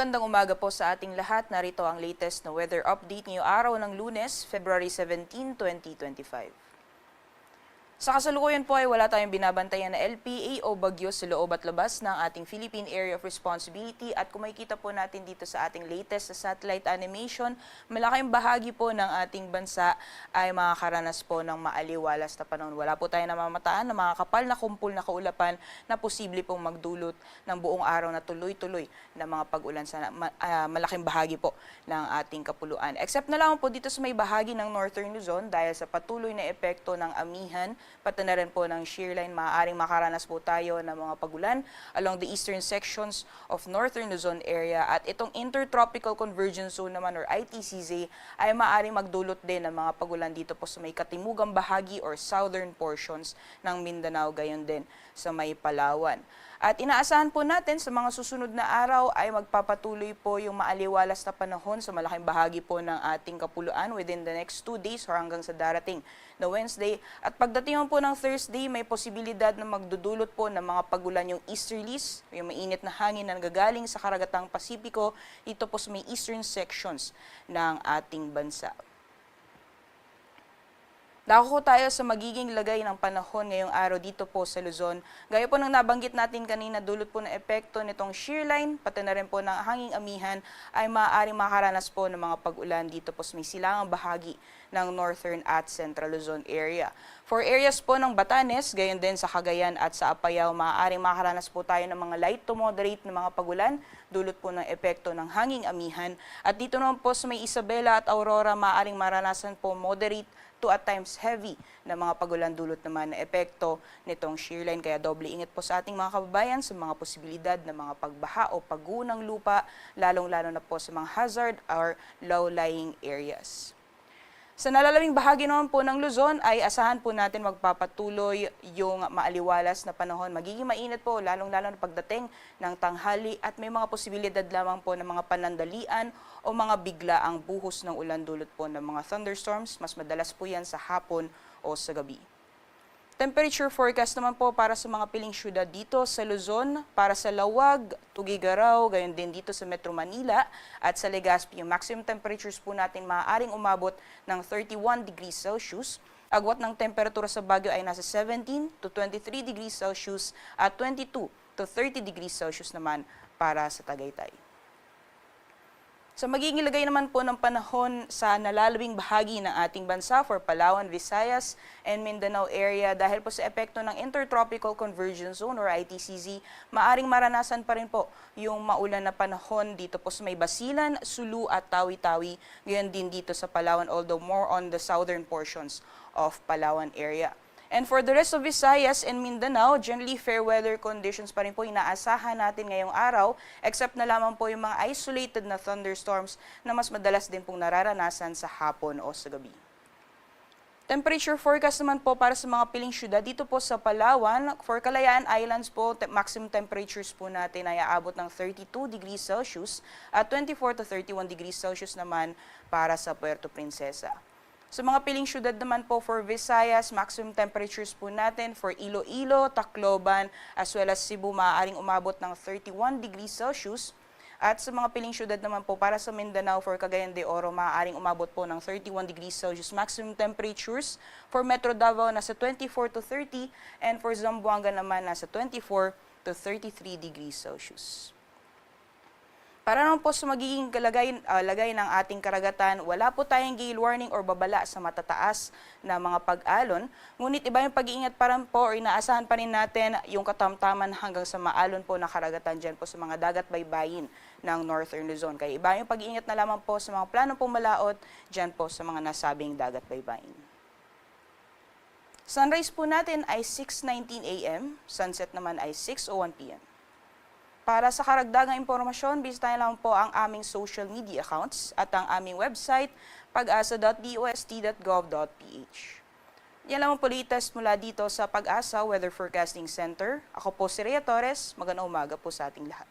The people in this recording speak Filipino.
Magandang umaga po sa ating lahat. Narito ang latest na weather update ngayong araw ng Lunes, February 17, 2025. Sa kasalukuyan po ay wala tayong binabantayan na LPA o bagyo sa loob at labas ng ating Philippine Area of Responsibility at kung makikita po natin dito sa ating latest sa satellite animation, malaking bahagi po ng ating bansa ay makakaranas po ng maaliwalas na panahon. Wala po tayong namamataan na mga kapal na kumpul na kaulapan na posible pong magdulot ng buong araw na tuloy-tuloy na mga pag-ulan sa malaking bahagi po ng ating kapuluan. Except na lang po dito sa may bahagi ng Northern Luzon dahil sa patuloy na epekto ng amihan, pati na rin po ng shear line, maaaring makaranas po tayo ng mga pagulan along the eastern sections of Northern Luzon area at itong Intertropical Convergence Zone naman or ITCZ ay maaaring magdulot din ng mga pagulan dito po sa may katimugang bahagi or southern portions ng Mindanao, gayon din sa may Palawan. At inaasahan po natin sa mga susunod na araw ay magpapatuloy po yung maaliwalas na panahon sa malaking bahagi po ng ating kapuluan within the next 2 days or hanggang sa darating na Wednesday. At pagdating po ng Thursday, may posibilidad na magdudulot po ng mga pagulan yung easterlies, yung mainit na hangin na nagagaling sa karagatang Pasipiko, dito po sa may eastern sections ng ating bansa. Dako tayo sa magiging lagay ng panahon ngayong araw dito po sa Luzon. Gaya po ng nabanggit natin kanina, dulot po ng epekto nitong shear line, pati na rin po ng hanging amihan, ay maaaring makaranas po ng mga pag-ulan dito po sa may silangang bahagi ng Northern at Central Luzon area. For areas po ng Batanes, gayon din sa Cagayan at sa Apayao, maaaring makaranas po tayo ng mga light to moderate na mga pag-ulan, dulot po ng epekto ng hanging amihan. At dito naman po sa may Isabela at Aurora, maaaring maranasan po moderate to at times heavy na mga pagulan, dulot naman na epekto nitong shear line. Kaya doble ingat po sa ating mga kababayan sa mga posibilidad ng mga pagbaha o pagguho ng lupa, lalong-lalo na po sa mga hazard or low-lying areas. Sa nalalabing bahagi naman po ng Luzon ay asahan po natin magpapatuloy yung maaliwalas na panahon. Magiging mainit po lalong-lalo na pagdating ng tanghali at may mga posibilidad lamang po ng mga panandalian o mga bigla ang buhos ng ulan, dulot po ng mga thunderstorms. Mas madalas po yan sa hapon o sa gabi. Temperature forecast naman po para sa mga piling syudad dito sa Luzon, para sa Lawag, Tugigaraw, gayon din dito sa Metro Manila at sa Legazpi. Yung maximum temperatures po natin maaaring umabot ng 31 degrees Celsius. Agwat ng temperatura sa Baguio ay nasa 17 to 23 degrees Celsius at 22 to 30 degrees Celsius naman para sa Tagaytay. Sa magiging lagay naman po ng panahon sa nalalabing bahagi ng ating bansa for Palawan, Visayas, and Mindanao area, dahil po sa epekto ng Intertropical Convergence Zone or ITCZ, maaring maranasan pa rin po yung maulan na panahon dito po sa may Basilan, Sulu at Tawi-Tawi, gayon din dito sa Palawan, although more on the southern portions of Palawan area. And for the rest of Visayas and Mindanao, generally fair weather conditions pa rin po inaasahan natin ngayong araw, except na lamang po yung mga isolated na thunderstorms na mas madalas din pong nararanasan sa hapon o sa gabi. Temperature forecast naman po para sa mga piling syudad dito po sa Palawan. For Kalayaan Islands po, maximum temperatures po natin ay aabot ng 32 degrees Celsius at 24 to 31 degrees Celsius naman para sa Puerto Princesa. Sa mga piling syudad naman po for Visayas, maximum temperatures po natin for Iloilo, Tacloban, as well as Cebu, maaaring umabot ng 31 degrees Celsius. At sa mga piling syudad naman po para sa Mindanao for Cagayan de Oro, maaaring umabot po ng 31 degrees Celsius maximum temperatures. For Metro Davao, nasa 24 to 30, and for Zamboanga naman, nasa 24 to 33 degrees Celsius. Para naman po sa magiging lagay ng ating karagatan, wala po tayong gale warning or babala sa matataas na mga pag-alon. Ngunit iba yung pag-iingat pa rin po or inaasahan pa rin natin yung katamtaman hanggang sa maalon po na karagatan dyan po sa mga dagat baybayin ng Northern Luzon. Kaya iba yung pag-iingat na lamang po sa mga plano pong malaot dyan po sa mga nasabing dagat baybayin. Sunrise po natin ay 6:19 a.m., sunset naman ay 6:01 p.m. Para sa karagdagang impormasyon, bisitahin lang po ang aming social media accounts at ang aming website, pag-asa.dost.gov.ph. Yan lang po latest mula dito sa Pag-asa Weather Forecasting Center. Ako po si Rhea Torres. Magandang umaga po sa ating lahat.